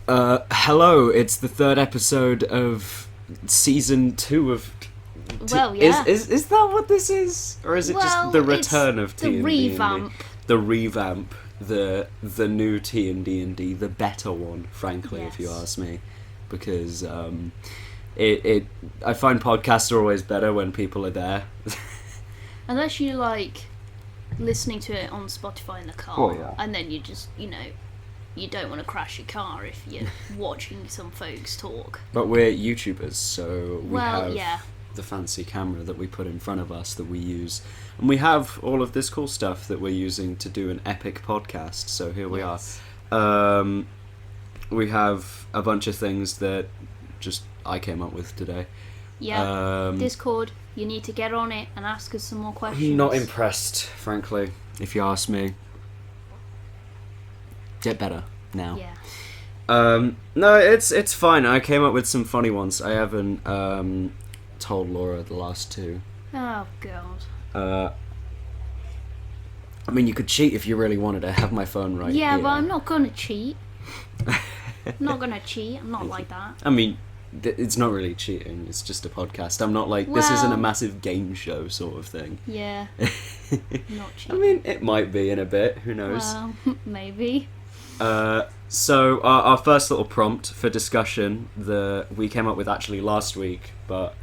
Hello, it's the third episode of season 2 of... Well, yeah. Is that what this is? Or is it just the return of T&D? The revamp. The revamp, the new T&D, the better one, frankly, if you ask me. Because I find podcasts are always better when people are there. Unless you like listening to it on Spotify in the car. Oh, yeah. And then you just, you don't want to crash your car if you're watching some folks talk. But we're YouTubers, so we have yeah. the fancy camera that we put in front of us that we use. And we have all of this cool stuff that we're using to do an epic podcast, so here we are. We have a bunch of things that just I came up with today. Yeah, Discord, you need to get on it and ask us some more questions. Not impressed, frankly, if you ask me. Get better now. Yeah. No, it's fine. I came up with some funny ones. I haven't told Laura the last two. Oh god. I mean, you could cheat if you really wanted. I have my phone right Yeah, here. but I'm not gonna cheat. I'm not gonna cheat. I'm not like that. I mean, it's not really cheating. It's just a podcast. I'm not like, this isn't a massive game show sort of thing. Yeah. Not cheating. I mean, it might be in a bit. Who knows? Well, maybe. So our first little prompt for discussion that we came up with actually last week, but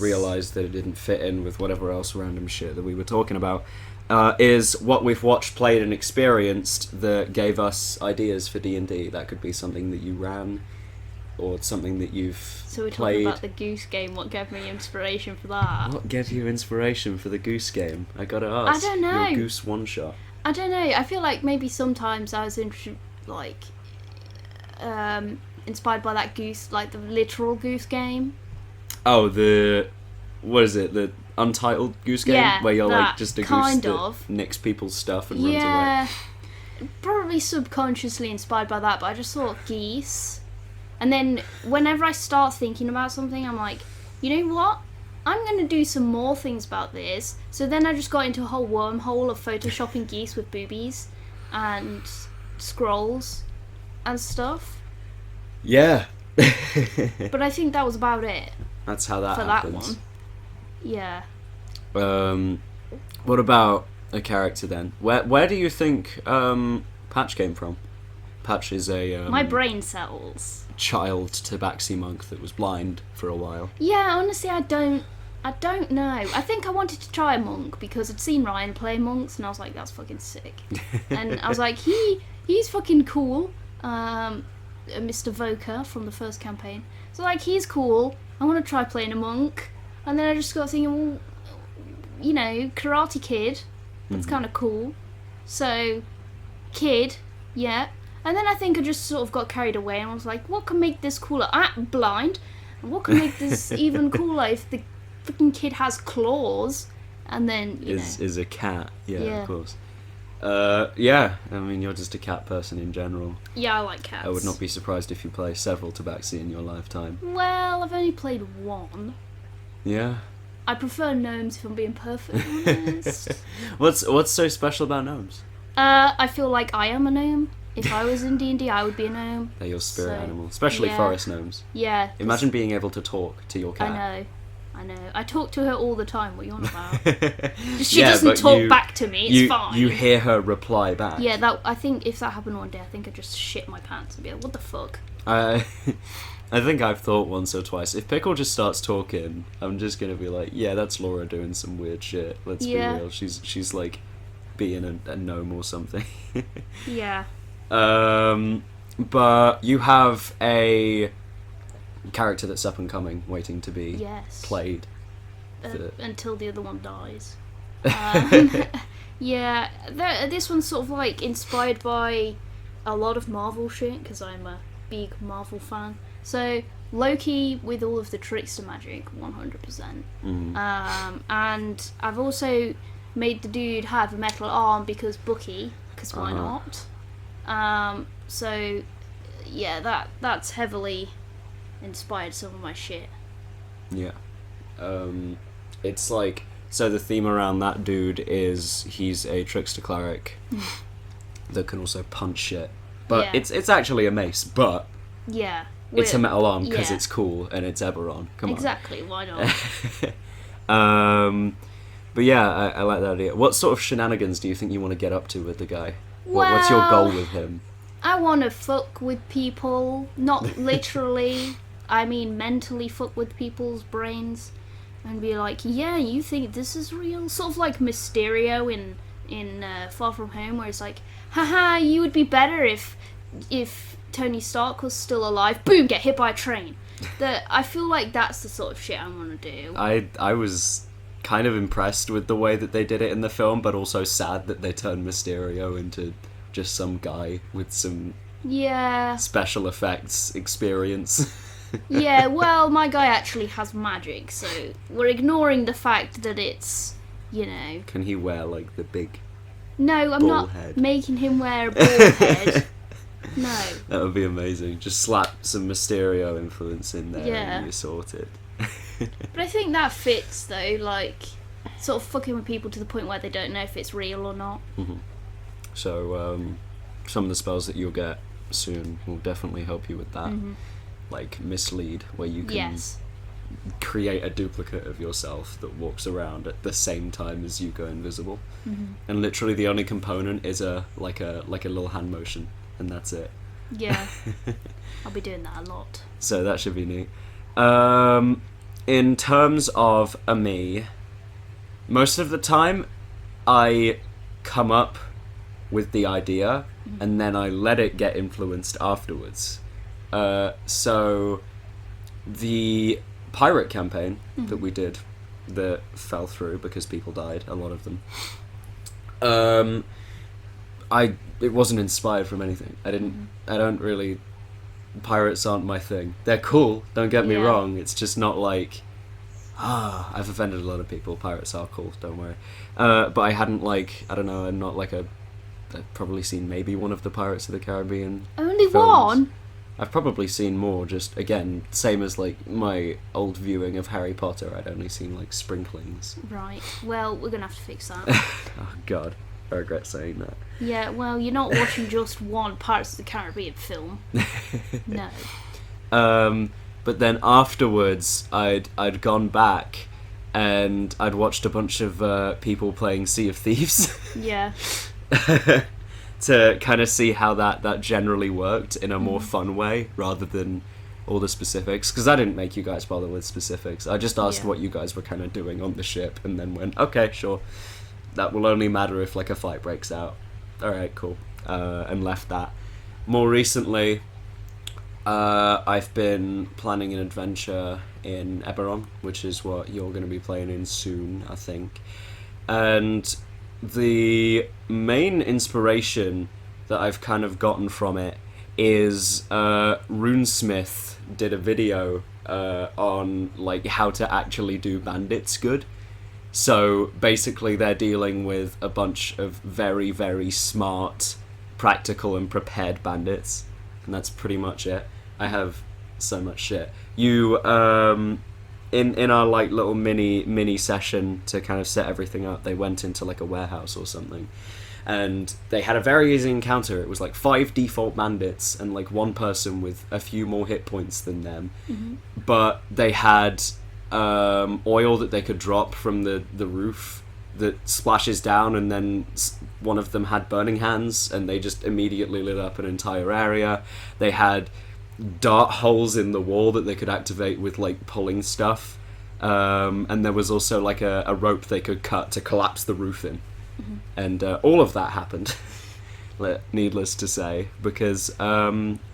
realised that it didn't fit in with whatever else random shit that we were talking about, is what we've watched, played and experienced that gave us ideas for D&D. That could be something that you ran, or something that you've So we're played. talking about the Goose Game. What gave me inspiration for that? What gave you inspiration for the Goose Game? I gotta ask. I don't know. Your Goose one-shot. I don't know. I feel like maybe sometimes I was inspired by that goose, like the literal Goose Game. Oh, what is it? The Untitled Goose Game? Yeah, where you're like that, just a goose kind that of. nicks people's stuff and runs away. Yeah, probably subconsciously inspired by that, but I just thought geese. And then whenever I start thinking about something, I'm like, you know what? I'm going to do some more things about this. So then I just got into a whole wormhole of photoshopping geese with boobies and scrolls and stuff. Yeah. But I think that was about it. That's how that for happens. that one. Yeah. What about a character then? Where do you think Patch came from? Patch is a my brain cells. Child tabaxi monk that was blind for a while. Yeah, honestly, I don't know. I think I wanted to try a monk because I'd seen Ryan play monks and I was like, that's fucking sick. And I was like, he's fucking cool. Mr. Voker from the first campaign. So like, he's cool. I want to try playing a monk. And then I just got thinking, well, Karate Kid. That's kind of cool. So, kid, yeah. And then I think I just sort of got carried away and I was like, what can make this cooler? I'm blind. What can make this even cooler if the freaking kid has claws? And then, is a cat. Yeah, of course. I mean, you're just a cat person in general. Yeah, I like cats. I would not be surprised if you play several tabaxi in your lifetime. Well, I've only played one. Yeah. I prefer gnomes if I'm being perfectly honest. What's so special about gnomes? I feel like I am a gnome. If I was in D&D, I would be a gnome. They're your spirit animal, especially forest gnomes. Yeah. Imagine being able to talk to your cat. I know. I talk to her all the time. What are you on about? She doesn't talk back to me. It's fine. You hear her reply back. Yeah, I think if that happened one day, I think I'd just shit my pants and be like, what the fuck? I think I've thought once or twice, if Pickle just starts talking, I'm just going to be like, yeah, that's Laura doing some weird shit. Let's be real. She's like being a gnome or something. Yeah. But you have a character that's up and coming, waiting to be played. Until the other one dies. Yeah, this one's sort of like inspired by a lot of Marvel shit, because I'm a big Marvel fan. So, Loki with all of the trickster magic, 100%. And I've also made the dude have a metal arm because Bucky, because why not? So, yeah, that's heavily inspired some of my shit. Yeah. It's like, so the theme around that dude is he's a trickster cleric that can also punch shit. But it's actually a mace, but Yeah. It's a metal arm because it's cool and it's Eberron. Come on. Exactly, why not? But yeah, I like that idea. What sort of shenanigans do you think you want to get up to with the guy? What's your goal with him? I want to fuck with people. Not literally. I mean mentally fuck with people's brains. And be like, yeah, you think this is real? Sort of like Mysterio in Far From Home, where it's like, haha, you would be better if Tony Stark was still alive. Boom, get hit by a train. I feel like that's the sort of shit I want to do. I was kind of impressed with the way that they did it in the film, but also sad that they turned Mysterio into just some guy with some special effects experience. Yeah, well, my guy actually has magic, so we're ignoring the fact that it's, you know... Can he wear, like, the big No, I'm not head? Making him wear a bald head. No. That would be amazing. Just slap some Mysterio influence in there and you're sorted. But I think that fits, though, like, sort of fucking with people to the point where they don't know if it's real or not. Mm-hmm. So, some of the spells that you'll get soon will definitely help you with that. Mm-hmm. Like mislead, where you can create a duplicate of yourself that walks around at the same time as you go invisible, and literally the only component is a little hand motion, and that's it. Yeah, I'll be doing that a lot. So that should be neat. In terms of me, most of the time I come up with the idea and then I let it get influenced afterwards. So the pirate campaign that we did that fell through because people died, a lot of them. It wasn't inspired from anything. I don't really. Pirates aren't my thing. They're cool. Don't get me wrong. It's just not like. I've offended a lot of people. Pirates are cool. Don't worry. But I hadn't I'm not like a. I've probably seen maybe one of the Pirates of the Caribbean. Only films. One. I've probably seen more, just, again, same as, like, my old viewing of Harry Potter, I'd only seen, like, sprinklings. Right, well, we're going to have to fix that. Oh, God, I regret saying that. Yeah, well, you're not watching just one Pirates of the Caribbean film. No. But then afterwards, I'd gone back, and I'd watched a bunch of people playing Sea of Thieves. Yeah. To kind of see how that generally worked in a more fun way rather than all the specifics, because I didn't make you guys bother with specifics. I just asked what you guys were kind of doing on the ship and then went, okay, sure, that will only matter if like a fight breaks out. Alright, cool. And left that. More recently, I've been planning an adventure in Eberron, which is what you're going to be playing in soon, I think. And the main inspiration that I've kind of gotten from it is Runesmith did a video on like how to actually do bandits good. So basically they're dealing with a bunch of very, very smart, practical and prepared bandits, and that's pretty much it. I have so much shit. You in our like little mini session to kind of set everything up, they went into like a warehouse or something, and they had a very easy encounter. It was like 5 default bandits and like one person with a few more hit points than them, but they had oil that they could drop from the roof that splashes down, and then one of them had burning hands and they just immediately lit up an entire area. They had dart holes in the wall that they could activate with like pulling stuff, and there was also like a rope they could cut to collapse the roof in, and all of that happened needless to say, because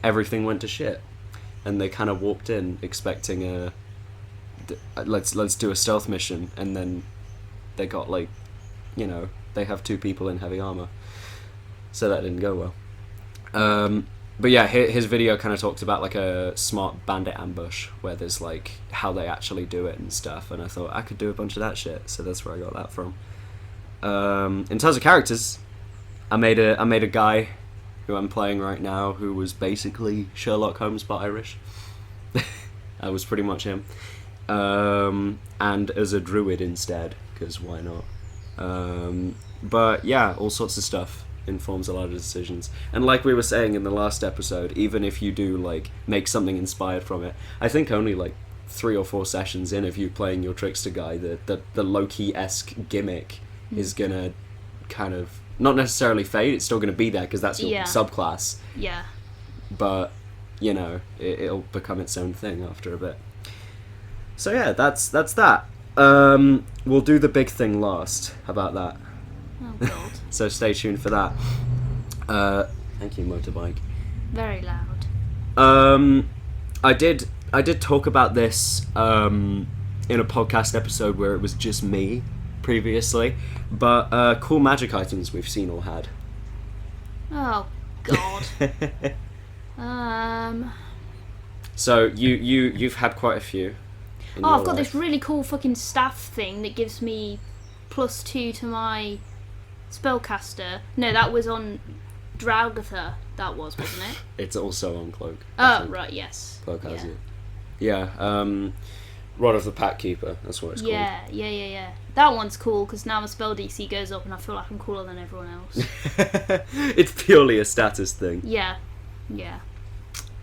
everything went to shit, and they kind of walked in expecting let's do a stealth mission, and then they got like, you know, they have 2 people in heavy armor, so that didn't go well. But yeah, his video kind of talked about like a smart bandit ambush where there's like how they actually do it and stuff, and I thought I could do a bunch of that shit, so that's where I got that from. In terms of characters, I made a guy who I'm playing right now who was basically Sherlock Holmes but Irish. I was pretty much him, and as a druid instead, because why not? But yeah, all sorts of stuff. informs a lot of decisions. And like we were saying in the last episode, even if you do like make something inspired from it, I think only like 3 or 4 sessions in of you playing your trickster guy, the Loki-esque gimmick is gonna kind of not necessarily fade. It's still gonna be there because that's your subclass. Yeah. But you know, it'll become its own thing after a bit. So yeah, that's that. We'll do the big thing last. How about that? Oh god. So stay tuned for that. Thank you, motorbike. Very loud. I did talk about this in a podcast episode where it was just me previously, but cool magic items we've seen or had. Oh god. So you've had quite a few. I've got this really cool fucking staff thing that gives me +2 to my spellcaster. No, that was on Draugr. That wasn't it? It's also on Cloak. Oh, right, yes. Cloak has it. Yeah, Rod of the Pack Keeper, that's what it's called. Yeah. That one's cool, because now my spell DC goes up and I feel like I'm cooler than everyone else. It's purely a status thing. Yeah.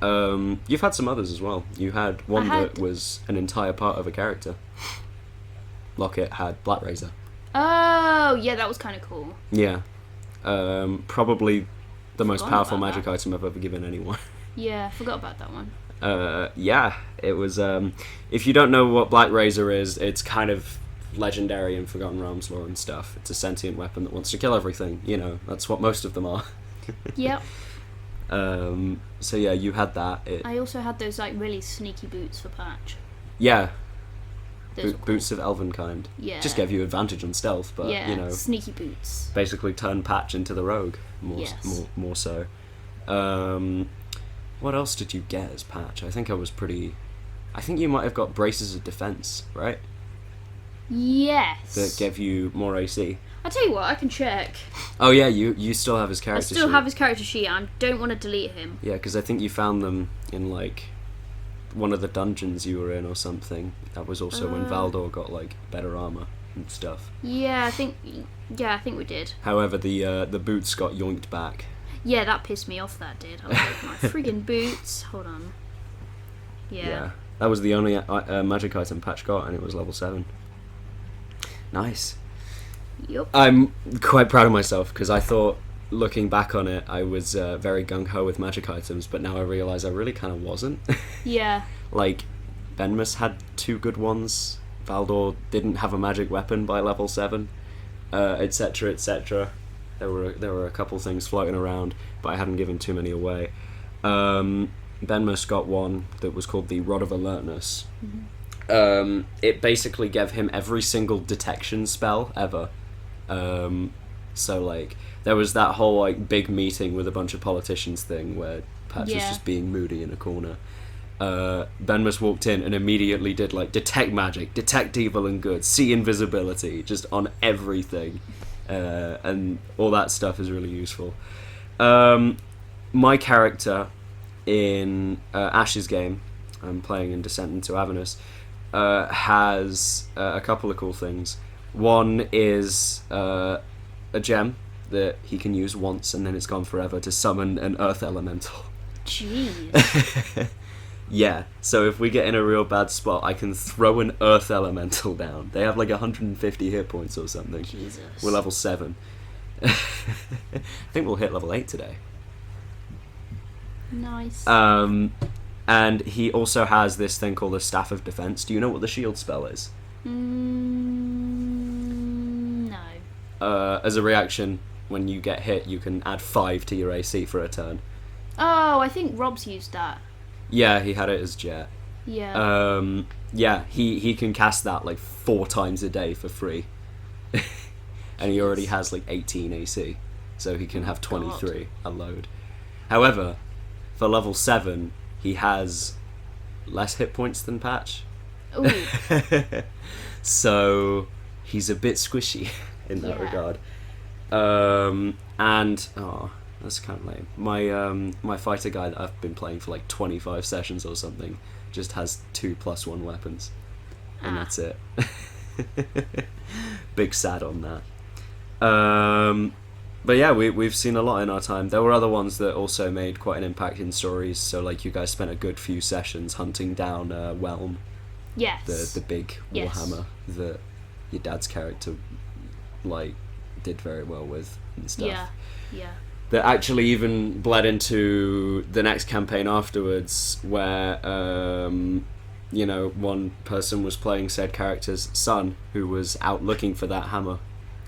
You've had some others as well. You had one that was an entire part of a character. Locket had Black Razor. Oh, yeah, that was kind of cool. Yeah. Probably the most powerful magic item I've ever given anyone. Yeah, I forgot about that one. Yeah, it was, if you don't know what Black Razor is, it's kind of legendary in Forgotten Realms lore and stuff. It's a sentient weapon that wants to kill everything, you know, that's what most of them are. Yep. So yeah, you had that. I also had those like really sneaky boots for Patch. Yeah. Cool. Boots of elven kind. Yeah. Just gave you advantage on stealth, but you know, sneaky boots. Basically turn Patch into the rogue more so. What else did you get as Patch? I think you might have got Braces of Defense, right? Yes. That gave you more AC. I tell you what, I can check. Oh yeah, you still have his character sheet. I still have his character sheet. I don't want to delete him. Yeah, because I think you found them in like one of the dungeons you were in or something. That was also when Valdor got like better armor and stuff. Yeah, I think we did. However, the boots got yoinked back. Yeah, that pissed me off. That did. I was like, my friggin' boots. Hold on. Yeah. That was the only magic item Patch got, and it was level 7. Nice. Yep. I'm quite proud of myself because I thought, looking back on it, I was very gung-ho with magic items, but now I realise I really kind of wasn't. Yeah. Like, Benmus had 2 good ones. Valdor didn't have a magic weapon by level 7, etc., etc. There were a couple things floating around, but I hadn't given too many away. Benmus got one that was called the Rod of Alertness. Mm-hmm. It basically gave him every single detection spell ever. So like there was that whole like big meeting with a bunch of politicians thing where Patch was just being moody in a corner. Benmus walked in and immediately did like detect magic, detect evil and good, see invisibility, just on everything, and all that stuff is really useful. My character in Ash's game, I'm playing in Descent into Avernus, has a couple of cool things. One is a gem that he can use once and then it's gone forever to summon an earth elemental. Jeez. Yeah, so if we get in a real bad spot, I can throw an earth elemental down. They have like 150 hit points or something. Jesus. We're level 7. I think we'll hit level 8 today. Nice. And he also has this thing called the Staff of Defense. Do you know what the shield spell is? No. As a reaction, when you get hit, you can add 5 to your AC for a turn. Oh, I think Rob's used that. Yeah, he had it as Jet. Yeah. Yeah, he can cast that like 4 times a day for free. And he already has like 18 AC, so he can have 23 a load. However, for level 7, he has less hit points than Patch. Ooh. So he's a bit squishy in that regard. And that's kind of lame. My fighter guy that I've been playing for like 25 sessions or something just has 2 +1 weapons, and that's it. Big sad on that. But yeah, we've seen a lot in our time. There were other ones that also made quite an impact in stories. So like you guys spent a good few sessions hunting down Whelm. Yes. The big warhammer that your dad's character like did very well with and stuff. Yeah. That actually even bled into the next campaign afterwards, where one person was playing said character's son, who was out looking for that hammer.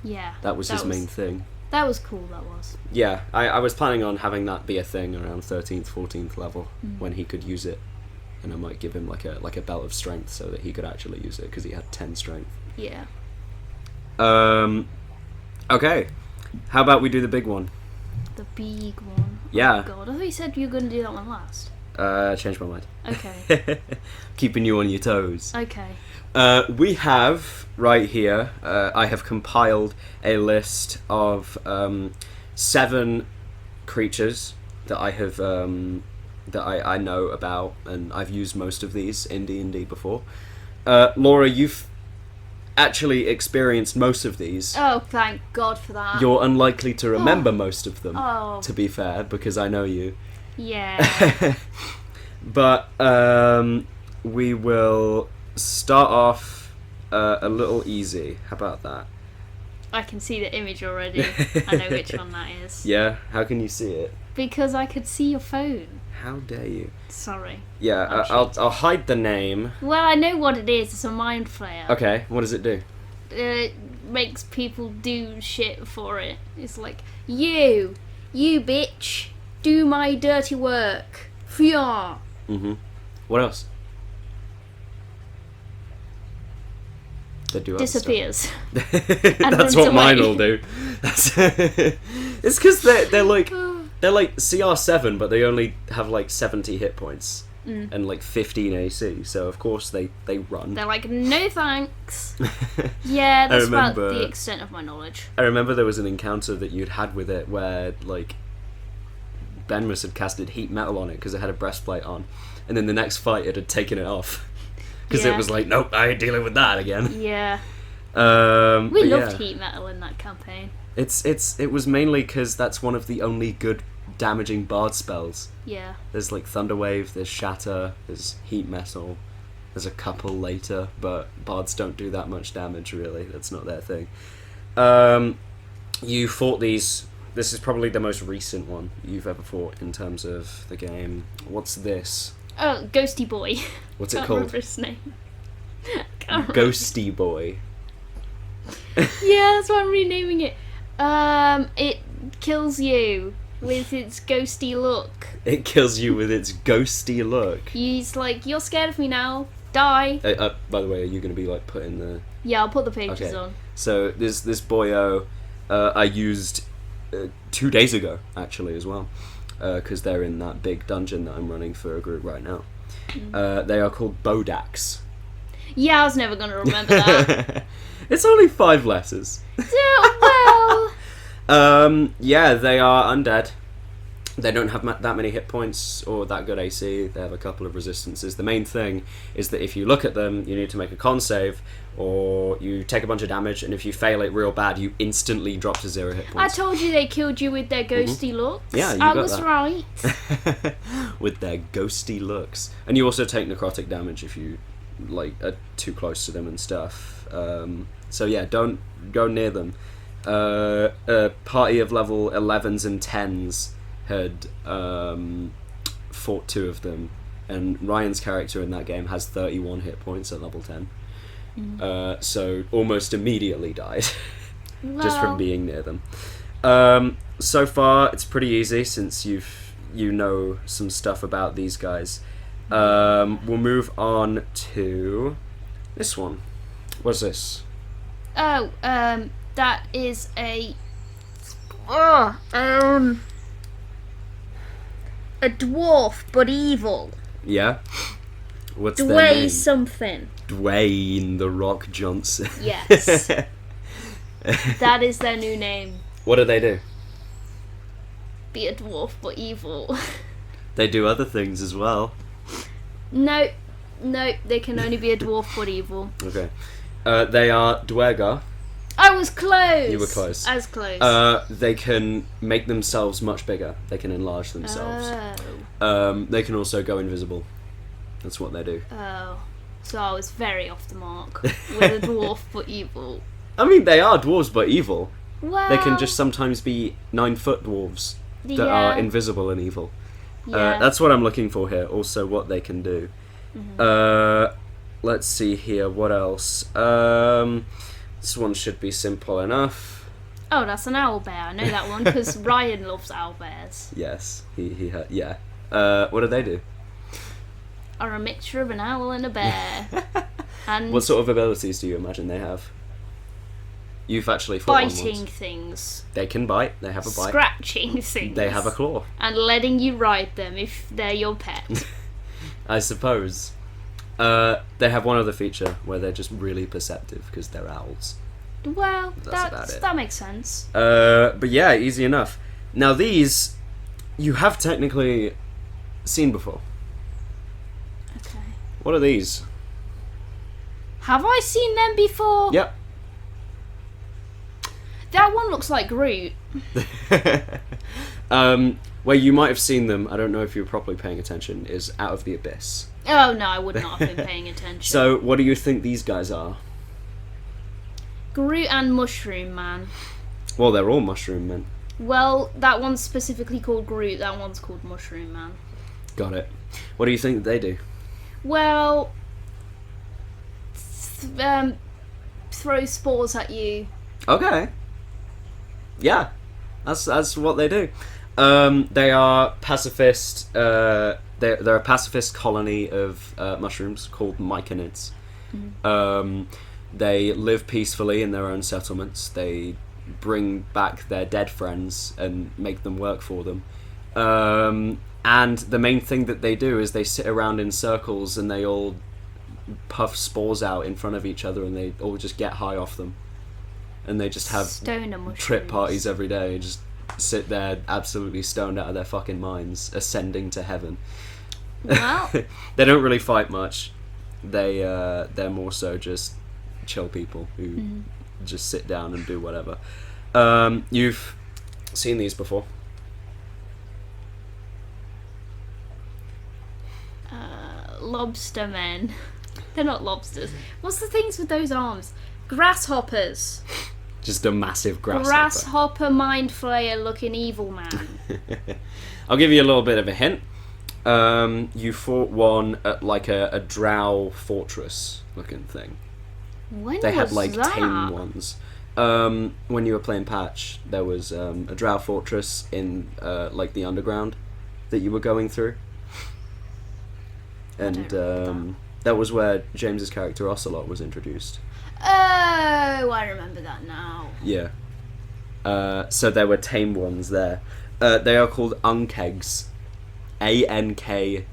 Yeah. That was his main thing. That was cool, that was. Yeah, I was planning on having that be a thing around 13th, 14th level, when he could use it. And I might give him like a belt of strength so that he could actually use it, because he had 10 strength. Yeah. Okay. How about we do the big one? The big one? Yeah. Oh god, I thought you said you were going to do that one last. Changed my mind. Okay. Keeping you on your toes. Okay. We have, right here, I have compiled a list of 7 creatures that I have, that I know about, and I've used most of these in D&D before. Laura, you've actually experienced most of these. Oh, thank God for that. You're unlikely to remember most of them, Oh. to be fair, because I know you. Yeah. But we will start off a little easy. How about that? I can see the image already. I know which one that is. Yeah? How can you see it? Because I could see your phone. How dare you? Sorry. Yeah, I'll hide the name. Well, I know what it is. It's a Mindflayer. Okay, what does it do? It makes people do shit for it. It's like, you bitch, do my dirty work. Fia. What else? They do other Disappears. That's what mine will do. It's because they're like CR7, but they only have like 70 hit points and like 15 AC. So of course they run. They're like, no thanks. Yeah, that's about remember- the extent of my knowledge. I remember there was an encounter that you'd had with it where like Benmus had casted heat metal on it because it had a breastplate on, and then the next fight it had taken it off because it was like, nope, I ain't dealing with that again. Yeah. We We loved heat metal in that campaign. It was mainly because that's one of the only good damaging bard spells. Yeah. There's like Thunderwave, there's Shatter, there's Heat Metal, there's a couple later, but bards don't do that much damage really. That's not their thing. You fought these. This is probably the most recent one you've ever fought in terms of the game. What's this? Oh, Ghosty Boy. What's it Can't called? remember his name. Can't remember. Ghosty Boy. Yeah, that's why I'm renaming it. It kills you with its ghosty look. It kills you with its ghosty look. He's like, you're scared of me now. Die. By the way, are you going to be like putting the... Yeah, I'll put the pages Okay. on. So this boyo I used 2 days ago actually as well, because they're in that big dungeon that I'm running for a group right now. They are called Bodaks. Yeah, I was never going to remember that. It's only 5 letters. Well... Yeah, they are undead. They don't have that many hit points or that good AC. They have a couple of resistances. The main thing is that if you look at them, you need to make a con save, or you take a bunch of damage, and if you fail it real bad, you instantly drop to 0 hit I points. told you they killed you with their ghosty looks. Yeah, you I got was that. right. With their ghosty looks. And you also take necrotic damage if you like are too close to them and stuff. So yeah, don't go near them. A party of level 11s and 10s had fought 2 of them, and Ryan's character in that game has 31 hit points at level 10. So almost immediately died just from being near them. So far it's pretty easy since you know some stuff about these guys. We'll move on to this one. What's this? Oh, that is a dwarf, but evil. Yeah? What's their name? Dwayne something. Dwayne The Rock Johnson. Yes. That is their new name. What do they do? Be a dwarf, but evil. They do other things as well. No, they can only be a dwarf, but evil. Okay. They are Dwergar, I was close. You were close. I was close. They can make themselves much bigger. They can enlarge themselves. They can also go invisible. That's what they do. Oh. So I was very off the mark with a dwarf but evil. I mean, they are dwarves but evil. Well, they can just sometimes be 9-foot dwarves that are invisible and evil. Yeah. That's what I'm looking for here. Also, what they can do. Mm-hmm. Let's see here. What else? This one should be simple enough. Oh, that's an owl bear. I know that one because Ryan loves owl bears. Yes, he had. Yeah. What do they do? Are a mixture of an owl and a bear. And what sort of abilities do you imagine they have? You've actually fought on biting ones. things. They can bite. They have a bite. Scratching things. They have a claw. And letting you ride them if they're your pet. I suppose. They have one other feature where they're just really perceptive because they're owls. Well, That's about it. That makes sense. But yeah, easy enough. Now these, you have technically seen before. Okay. What are these? Have I seen them before? Yep. That one looks like Groot. Where you might have seen them, I don't know if you were properly paying attention, is Out of the Abyss. Oh no, I would not have been paying attention. So, what do you think these guys are? Groot and Mushroom Man. Well, they're all mushroom men. Well, that one's specifically called Groot, that one's called Mushroom Man. Got it. What do you think they do? Well, throw spores at you. Okay. Yeah, that's what they do. They are pacifist. They're a pacifist colony of mushrooms called myconids. Mm-hmm. They live peacefully in their own settlements. They bring back their dead friends and make them work for them. And the main thing that they do is they sit around in circles and they all puff spores out in front of each other and they all just get high off them. And they just have trip parties every day. Just sit there absolutely stoned out of their fucking minds, ascending to heaven. Well, they don't really fight much. They're more so just chill people who just sit down and do whatever. You've seen these before? Lobster men. They're not lobsters. What's the things with those arms? Grasshoppers. Just a massive grasshopper. Grasshopper Mindflayer looking evil man. I'll give you a little bit of a hint. You fought one at like a drow fortress looking thing. When they was had like that? tame ones. When you were playing Patch, there was a drow fortress in like the underground that you were going through. And that was where James's character Ocelot was introduced. Oh, I remember that now. Yeah. So there were tame ones there. They are called Unkegs. Ankheg.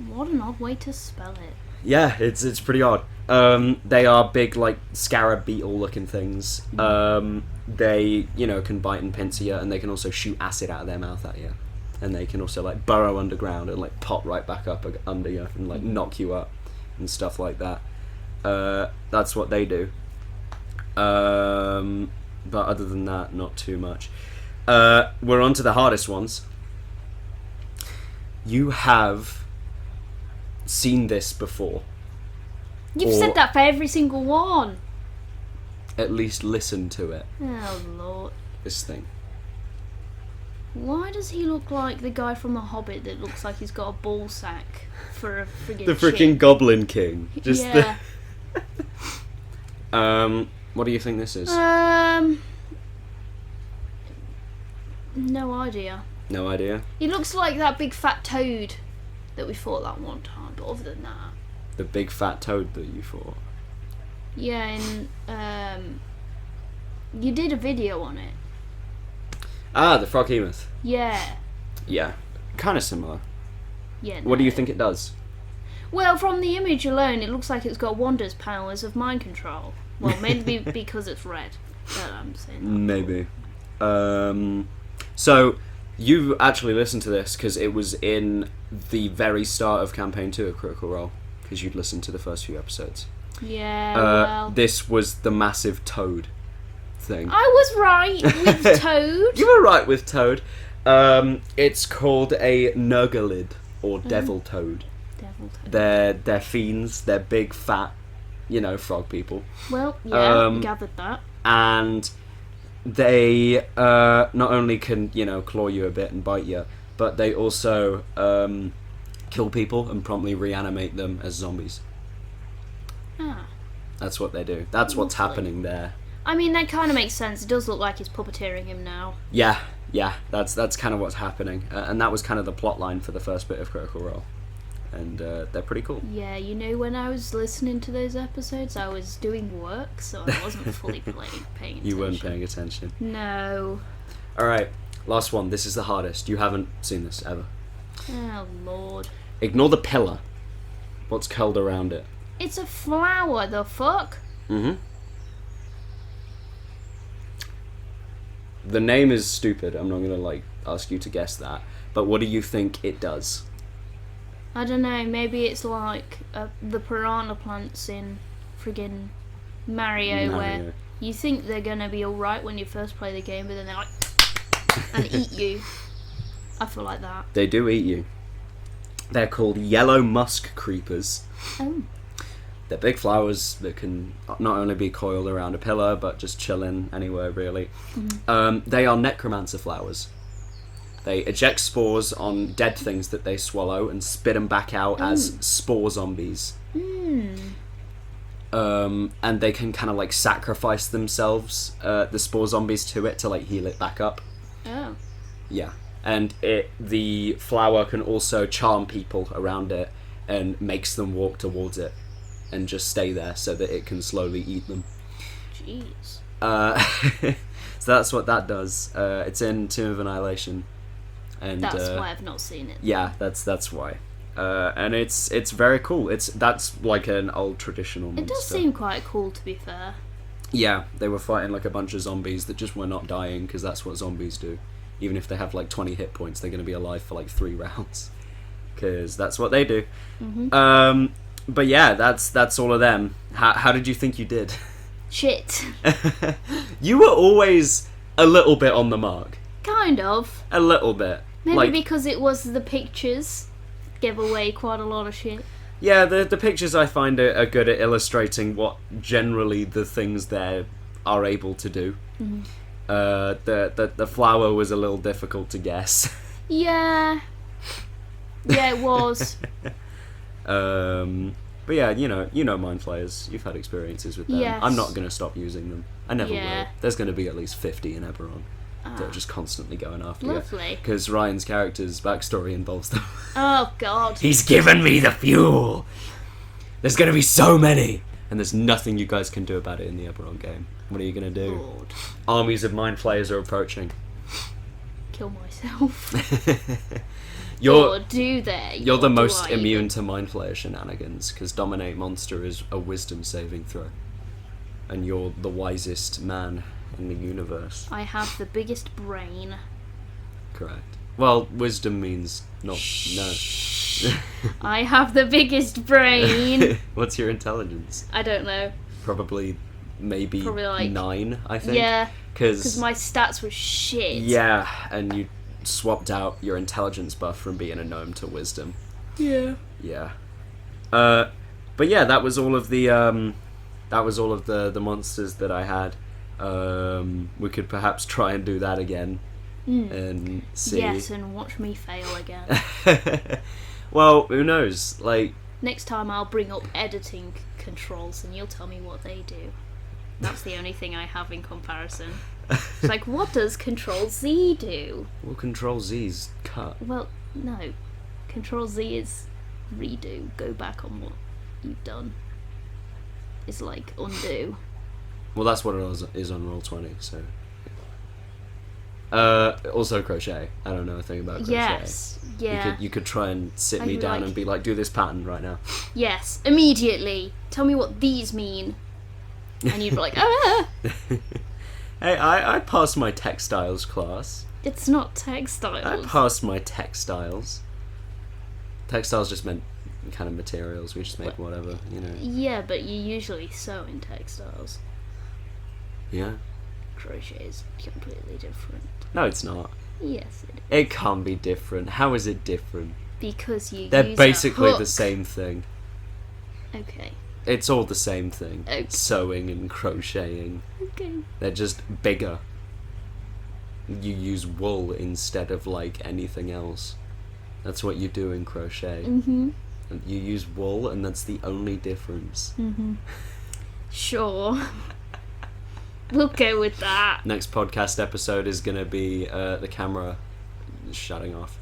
What an odd way to spell it. Yeah, it's pretty odd. They are big, like, scarab beetle-looking things. They, can bite and pincer you, and they can also shoot acid out of their mouth at you. And they can also, like, burrow underground and, like, pop right back up under you and, like, knock you up and stuff like that. That's what they do. But other than that, not too much. We're on to the hardest ones. You have seen this before. You've said that for every single one. At least listen to it. Oh, Lord. This thing. Why does he look like the guy from The Hobbit that looks like he's got a ball sack for a friggin' The freaking Goblin King. Just yeah. What do you think this is? No idea. No idea? He looks like that big fat toad that we fought that one time, but other than that... The big fat toad that you fought? Yeah, and you did a video on it. Ah, the Froghemoth. Yeah. Yeah, kind of similar. Yeah. What do you think it does? Well, from the image alone, it looks like it's got Wanda's powers of mind control. Well, maybe because it's red. But I'm saying that. Maybe. So, you actually listened to this because it was in the very start of Campaign 2 of Critical Role, because you'd listened to the first few episodes. Yeah, well. This was the massive toad thing. I was right with toad. You were right with toad. It's called a nurglid, or devil toad. Devil toad. They're fiends. They're big, fat, frog people. Well, yeah, gathered that. And they not only can, claw you a bit and bite you, but they also kill people and promptly reanimate them as zombies. Ah. That's what they do. That's what's happening there. I mean, that kind of makes sense. It does look like he's puppeteering him now. Yeah, that's kind of what's happening. And that was kind of the plot line for the first bit of Critical Role. And they're pretty cool. Yeah, when I was listening to those episodes, I was doing work, so I wasn't fully paying attention. You weren't paying attention. No. Alright, last one. This is the hardest. You haven't seen this ever. Oh, Lord. Ignore the pillar. What's curled around it? It's a flower, the fuck? Mm-hmm. The name is stupid. I'm not gonna, ask you to guess that. But what do you think it does? I don't know, maybe it's like the piranha plants in friggin' Mario, where you think they're gonna be alright when you first play the game, but then they're like, and eat you. I feel like that. They do eat you. They're called yellow musk creepers. Oh. They're big flowers that can not only be coiled around a pillar, but just chilling anywhere, really. Mm-hmm. They are necromancer flowers. They eject spores on dead things that they swallow and spit them back out as spore zombies. And they can kind of sacrifice themselves, the spore zombies, to it to heal it back up. Oh. Yeah. And the flower can also charm people around it and makes them walk towards it and just stay there so that it can slowly eat them. Jeez. So that's what that does. It's in Tomb of Annihilation. And that's why I've not seen it. Yeah, that's why. And it's very cool. That's like an old traditional monster. It does seem quite cool, to be fair. Yeah, they were fighting a bunch of zombies that just were not dying, because that's what zombies do. Even if they have 20 hit points, they're going to be alive for 3 rounds, because that's what they do. Mm-hmm. But yeah, that's all of them. How did you think you did? Shit. You were always a little bit on the mark. Kind of. A little bit. Maybe because it was the pictures give away quite a lot of shit. Yeah, the pictures I find are good at illustrating what generally the things there are able to do. Mm-hmm. The flower was a little difficult to guess. Yeah. Yeah, it was. But yeah, you know Mindflayers. You've had experiences with them. Yes. I'm not going to stop using them. I never will. There's going to be at least 50 in Eberron. They're just constantly going after lovely. you. Because Ryan's character's backstory involves them. Oh, God. He's given me the fuel! There's going to be so many! And there's nothing you guys can do about it in the Eberron game. What are you going to do? Lord. Armies of Mindflayers are approaching. Kill myself. You're You're the most immune to Mindflayer shenanigans, because Dominate Monster is a wisdom saving throw. And you're the wisest man in the universe. I have the biggest brain. Correct. Well, wisdom means no. I have the biggest brain. What's your intelligence? I don't know. Probably 9, I think. Yeah. Because my stats were shit. Yeah, and you swapped out your intelligence buff from being a gnome to wisdom. Yeah. Yeah. But yeah, that was all of the the monsters that I had. We could perhaps try and do that again and see. Yes, and watch me fail again. Well, who knows? Next time I'll bring up editing controls and you'll tell me what they do. That's the only thing I have in comparison. It's what does Control Z do? Well, Control Z's cut. Well, no. Control Z is redo. Go back on what you've done. It's undo. Well, that's what it is on Roll20, so... also Crochet. I don't know a thing about Crochet. Yes, yeah. You could try and sit me down and be do this pattern right now. Yes, immediately. Tell me what these mean. And you'd be ah! Hey, I passed my textiles class. It's not textiles. I passed my textiles. Textiles just meant kind of materials. We just make whatever, you know. Yeah, but you usually sew in textiles. Yeah. Crochet is completely different. No, it's not. Yes, it is. It can't be different. How is it different? Because They're use basically a hook. the same thing. Okay. It's all the same thing. Okay. Sewing and crocheting. Okay. They're just bigger. You use wool instead of like anything else. That's what you do in crochet. Mhm. You use wool, and that's the only difference. Mhm. Sure. We'll go with that. Next podcast episode is gonna be the camera shutting off.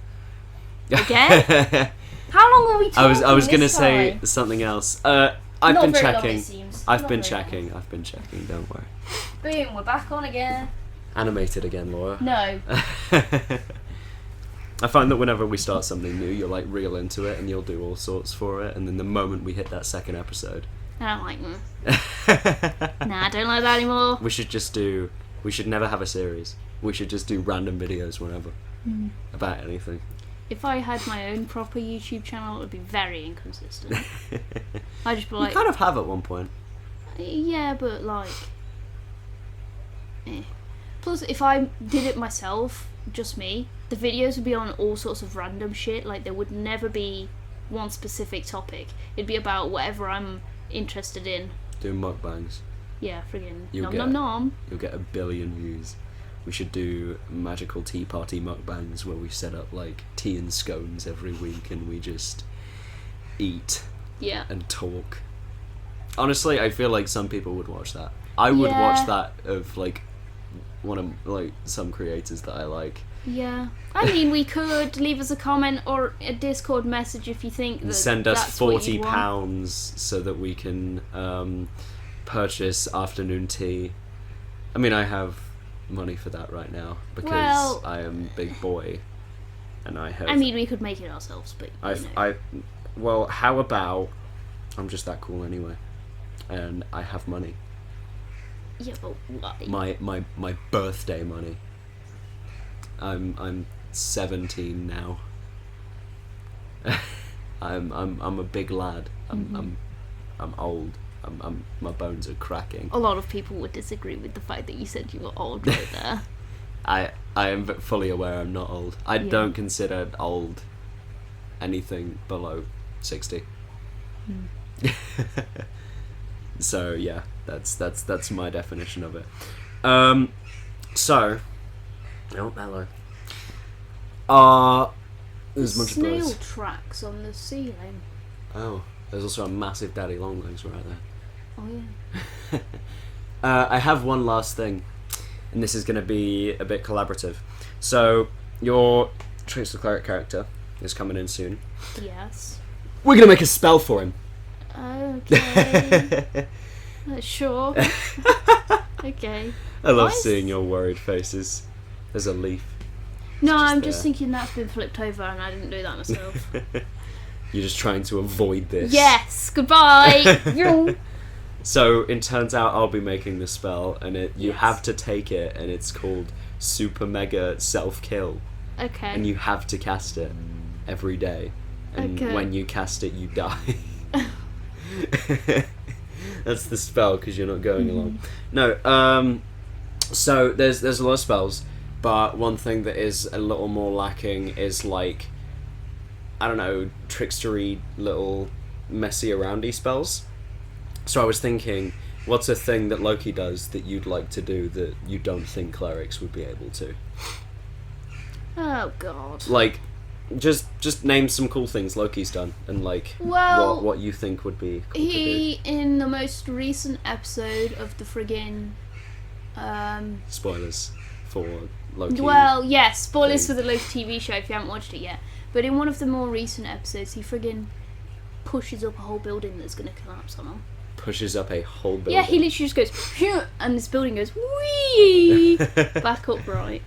Okay. How long are we talking? I was gonna this say time? something else. I've Not been very long, checking. it seems. I've Not been very long. checking. I've been checking. Don't worry. Boom, we're back on again. Animated again, Laura. No. I find that whenever we start something new, you're like real into it, and you'll do all sorts for it. And then the moment we hit that second episode, And I'm like, nah, I don't like that anymore. we should never have a series. We should just do random videos whenever about anything. If I had my own proper YouTube channel, it would be very inconsistent. I'd just be like, You kind of have at one point. yeah, but like, Plus, if I did it myself, just me, the videos would be on all sorts of random shit. Like, there would never be one specific topic. It'd be about whatever I'm interested in. Do mukbangs. Yeah, friggin' You'll nom get- nom nom. You'll get 1 billion views. We should do magical tea party mukbangs where we set up like tea and scones every week and we just eat Yeah. and talk. Honestly, I feel like some people would watch that. I would Yeah. watch that of like one of like some creators that I like. Yeah. I mean, we could leave us a comment or a Discord message if you think that And send us that's what you want. £40 so that we can purchase afternoon tea. I mean, I have money for that right now because Well- I am big boy, and I have. I mean, we could make it ourselves, but you know. Well, how about I'm just that cool anyway, and I have money. Yeah, but why? My birthday money. I'm 17 now. I'm a big lad. I'm old. My bones are cracking. A lot of people would disagree with the fact that you said you were old right there. I am fully aware I'm not old. I don't consider old anything below 60. So yeah, that's my definition of it. So, oh hello. There's a bunch of Snail birds. tracks on the ceiling. Oh, there's also a massive daddy long legs right there. Oh yeah. I have one last thing, and this is going to be a bit collaborative. So, your Trickster Cleric character is coming in soon. Yes. We're going to make a spell for him. Okay. Sure. Okay. I love Nice. seeing your worried faces. There's a leaf. No, just I'm just there. thinking that's been flipped over and I didn't do that myself. You're just trying to avoid this. Yes, goodbye. Yo. So it turns out I'll be making the spell, and you Yes. have to take it, and it's called Super Mega Self Kill, Okay. and you have to cast it every day, and Okay. when you cast it, you die. That's the spell because you're not going along. No. So there's a lot of spells, but one thing that is a little more lacking is like, I don't know, trickstery little messy aroundy spells. So I was thinking, what's a thing that Loki does that you'd like to do that you don't think clerics would be able to? Oh god. Like, just name some cool things Loki's done, and like Well, what you think would be cool to do. He, in the most recent episode of the friggin' Spoilers for Loki. well, yes, spoilers thing. for the Loki TV show if you haven't watched it yet. But in one of the more recent episodes, he friggin' pushes up a whole building that's gonna collapse on him. Pushes up a whole building. Yeah, he literally just goes, "Phew," and this building goes, wee, back upright.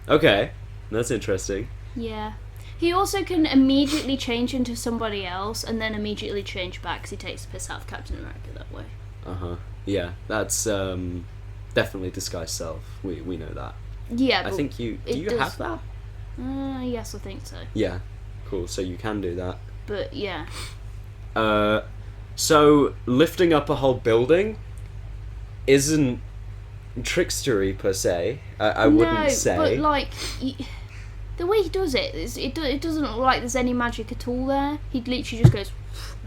Okay, that's interesting. Yeah. He also can immediately change into somebody else and then immediately change back because he takes the piss out of Captain America that way. Yeah, that's definitely disguised self. We know that. Yeah, I but think you it does- have that. yes, I think so. Yeah, cool. So you can do that. But yeah, So lifting up a whole building isn't trickstery per se. I wouldn't say. But like the way he does it, it doesn't look like there's any magic at all there. He literally just goes,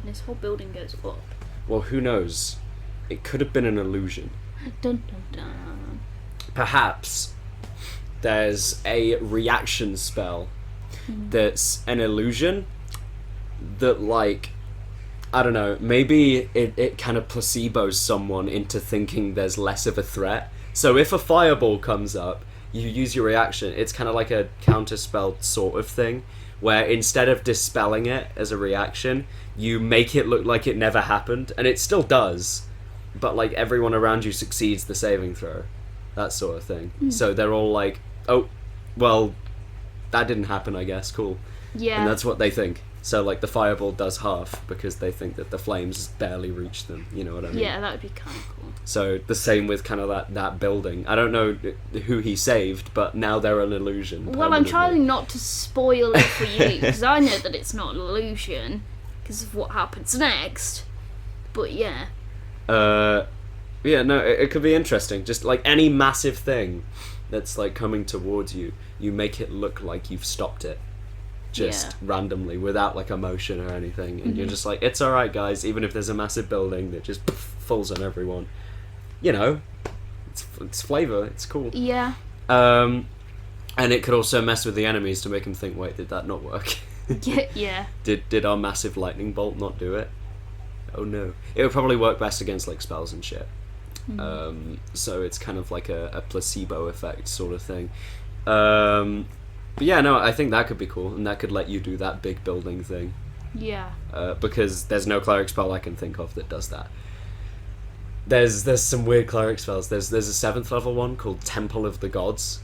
and this whole building goes up. Well, who knows? It could have been an illusion. Dun dun dun. Perhaps there's a reaction spell that's an illusion that, like, I don't know, maybe it kind of placebos someone into thinking there's less of a threat. So if a fireball comes up, you use your reaction. It's kind of like a counterspell sort of thing, where instead of dispelling it as a reaction, you make it look like it never happened, and it still does, but like everyone around you succeeds the saving throw. That sort of thing. So they're all like, oh, well, that didn't happen, I guess, cool. Yeah. And that's what they think. So, like, the fireball does half because they think that the flames barely reach them, you know what I mean? Yeah, that would be kind of cool. So, the same with kind of that building. I don't know who he saved, but now they're an illusion. Well, I'm trying not to spoil it for you, because I know that it's not an illusion, because of what happens next. But, yeah. Yeah, no, it could be interesting. Just, like, any massive thing that's, like, coming towards you, you make it look like you've stopped it. Just randomly, without, like, emotion or anything. And you're just like, it's alright, guys, even if there's a massive building that just falls on everyone. You know, it's flavour, it's cool. Yeah. And it could also mess with the enemies to make them think, wait, did that not work? Yeah. Did our massive lightning bolt not do it? Oh no. It would probably work best against, like, spells and shit. So it's kind of like a placebo effect sort of thing. But yeah, no, I think that could be cool, and that could let you do that big building thing. Yeah. Because there's no cleric spell I can think of that does that. There's some weird cleric spells. There's a 7th level one called Temple of the Gods,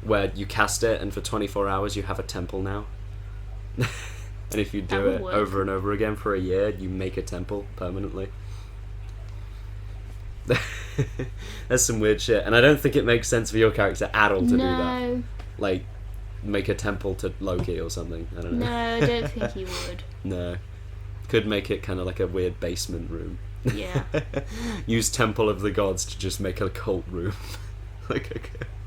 where you cast it, and for 24 hours you have a temple now. And if you do it over and over again for a year, you make a temple permanently. There's some weird shit, and I don't think it makes sense for your character at all to do that. Like, make a temple to Loki or something. I don't know. No, I don't think he would. No. Could make it kind of like a weird basement room. Yeah. Use Temple of the Gods to just make a cult room. Like a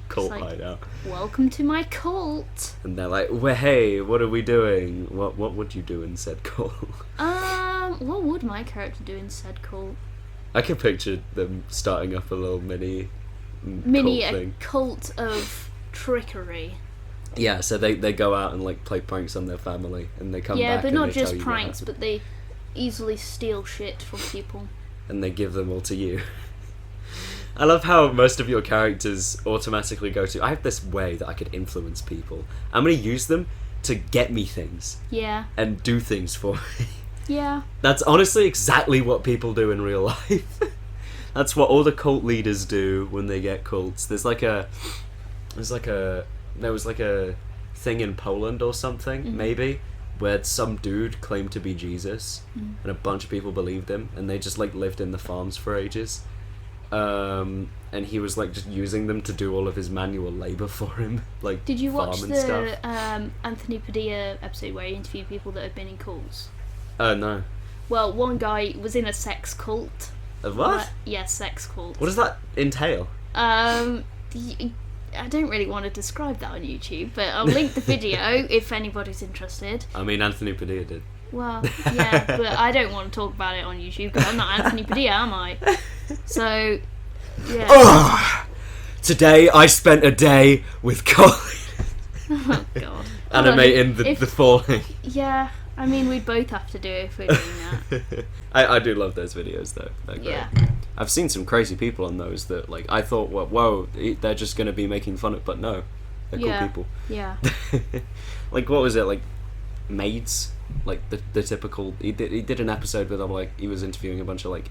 cult hideout. Welcome to my cult. And they're like, well, hey, what are we doing? What would you do in said cult? What would my character do in said cult? I could picture them starting up a little mini cult thing. Cult of trickery. Yeah, so they go out and like play pranks on their family, and they come back. Yeah, but and not they just tell you pranks, but they easily steal shit from people. And they give them all to you. I love how most of your characters automatically go to, I have this way that I could influence people. I'm going to use them to get me things. Yeah. And do things for me. Yeah. That's honestly exactly what people do in real life. That's what all the cult leaders do when they get cults. There was like a thing in Poland or something, maybe, where some dude claimed to be Jesus, and a bunch of people believed him, and they just like lived in the farms for ages. And he was like just using them to do all of his manual labor for him, like did you watch and the stuff. Anthony Padilla episode where he interviewed people that have been in cults? No. Well, one guy was in a sex cult. A what? Yeah, sex cult. What does that entail? I don't really want to describe that on YouTube, but I'll link the video if anybody's interested. I mean, Anthony Padilla did. Well, yeah, but I don't want to talk about it on YouTube because I'm not Anthony Padilla, am I? So, yeah. Oh, today I spent a day with Colin. Oh, God. Animating the falling. Yeah, I mean, we'd both have to do it if we're doing that. I do love those videos, though. They're great. Yeah. I've seen some crazy people on those that, like, I thought, well, whoa, they're just going to be making fun of, but no. They're cool people. Yeah. Like, what was it, like, maids? Like, the typical... He did an episode where, like, he was interviewing a bunch of, like,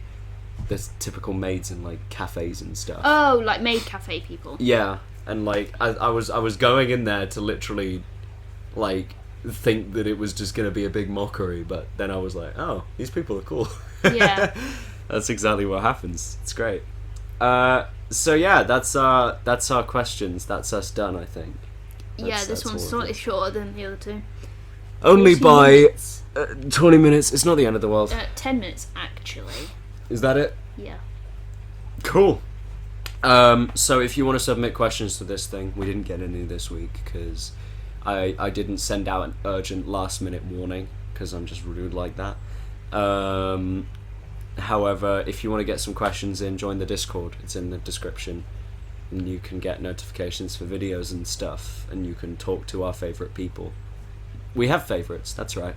the typical maids in, like, cafes and stuff. Oh, like maid cafe people. Yeah. And, like, I was going in there to literally, like, think that it was just going to be a big mockery, but then I was like, oh, these people are cool. Yeah. That's exactly what happens. It's great. So yeah, that's our questions. That's us done, I think. This one's slightly shorter than the other two. Only by 20 minutes. It's not the end of the world. 10 minutes, actually. Is that it? Yeah. Cool. So if you want to submit questions to this thing, we didn't get any this week because I didn't send out an urgent last-minute warning because I'm just rude like that. However, if you want to get some questions in, join the Discord. It's in the description. And you can get notifications for videos and stuff, and you can talk to our favourite people. We have favourites, that's right.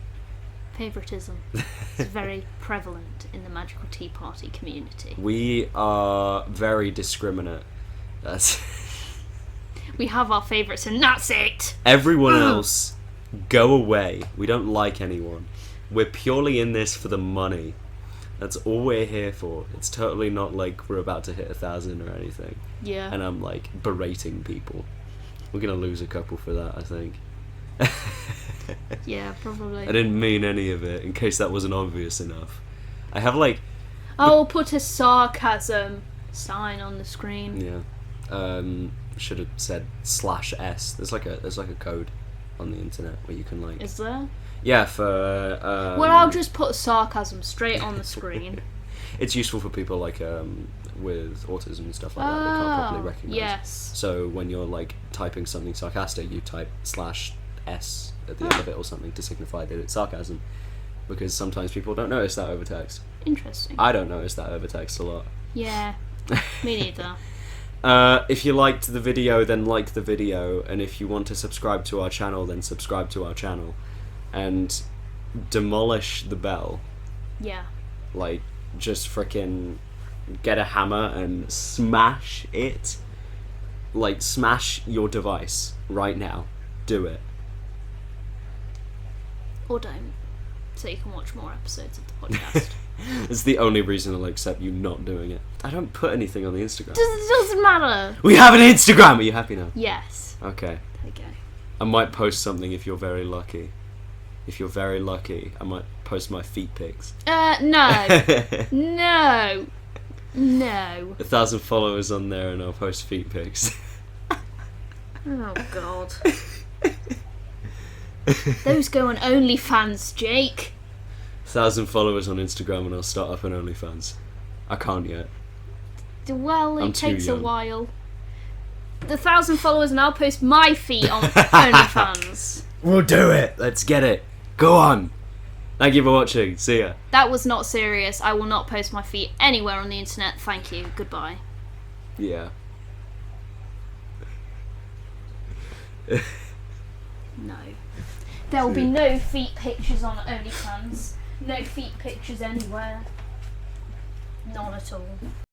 Favoritism is very prevalent in the Magical Tea Party community. We are very discriminate. That's we have our favourites and that's it! Everyone else, go away. We don't like anyone. We're purely in this for the money. That's all we're here for. It's totally not like we're about to hit 1,000 or anything. Yeah. And I'm like berating people. We're gonna lose a couple for that, I think. Yeah, probably. I didn't mean any of it, in case that wasn't obvious enough. I have like... I'll put a sarcasm sign on the screen. Yeah. Should have said /s. There's like a code on the internet where you can like... Is there? Yeah, for... well, I'll just put sarcasm straight on the screen. It's useful for people like with autism and stuff like that. They can't properly recognise. Yes. So when you're like typing something sarcastic, you type /s at the end of it or something to signify that it's sarcasm. Because sometimes people don't notice that over text. Interesting. I don't notice that over text a lot. Yeah, me neither. If you liked the video, then like the video. And if you want to subscribe to our channel, then subscribe to our channel. And demolish the bell. Yeah. Like, just frickin' get a hammer and smash it. Like, smash your device right now. Do it. Or don't. So you can watch more episodes of the podcast. It's the only reason I'll accept you not doing it. I don't put anything on the Instagram. Doesn't matter. We have an Instagram! Are you happy now? Yes. Okay. There you go. I might post something if you're very lucky. If you're very lucky, I might post my feet pics. No. No. No. 1,000 followers on there and I'll post feet pics. Oh, God. Those go on OnlyFans, Jake. 1,000 followers on Instagram and I'll start up an OnlyFans. I can't yet. Well, I'm it too takes a young. while. The 1,000 followers and I'll post my feet on OnlyFans. We'll do it! Let's get it! Go on! Thank you for watching. See ya. That was not serious. I will not post my feet anywhere on the internet. Thank you. Goodbye. Yeah. No. There will be no feet pictures on OnlyFans. No feet pictures anywhere. None at all.